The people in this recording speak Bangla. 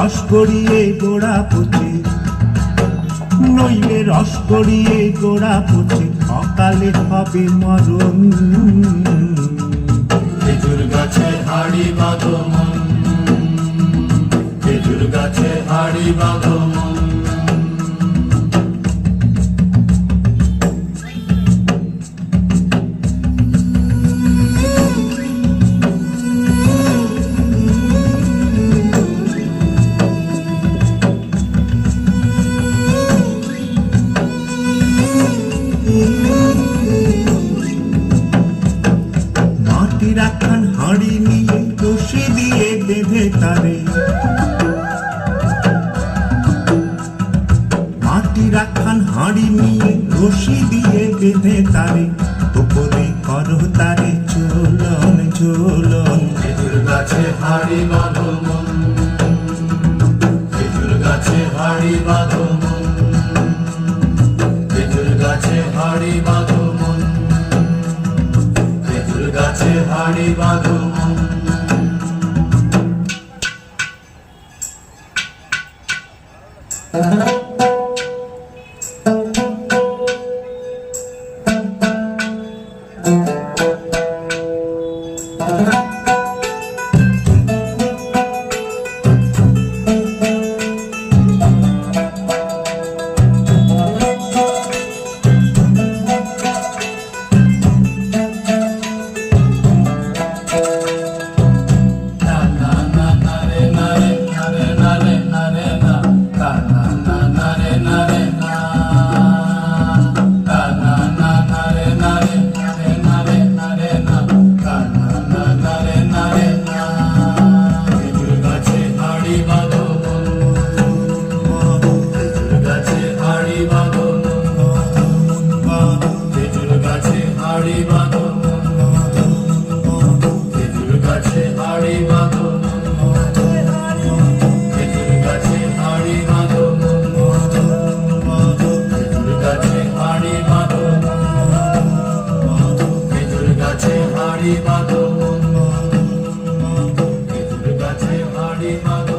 রস গড়িয়ে গোড়া পচে, নইলে রস গড়িয়ে গোড়া পচে, অকালে হবে মরণ। খেজুর গাছে হাড়ি বাঁধো মন, খেজুর গাছে হাড়ি বাঁধো মন। মাটির একখান হাঁড়ি নিয়ে রশি দিয়ে বেঁধে তারে, মাটির একখান হাঁড়ি নিয়ে রশি দিয়ে বেঁধে তারে, উপরে করো তারে ঝোলন ঝোলন। খেজুর গাছে হাড়ি বাঁধো মন, খেজুর গাছে হাড়ি বাঁধো মন, খেজুর গাছে হাড়ি বাঁধো মন, খেজুর গাছে হাড়ি বাঁধো মন। হাড়ি বাঁধো মন, খেজুর গাছে হাড়ি বাঁধো।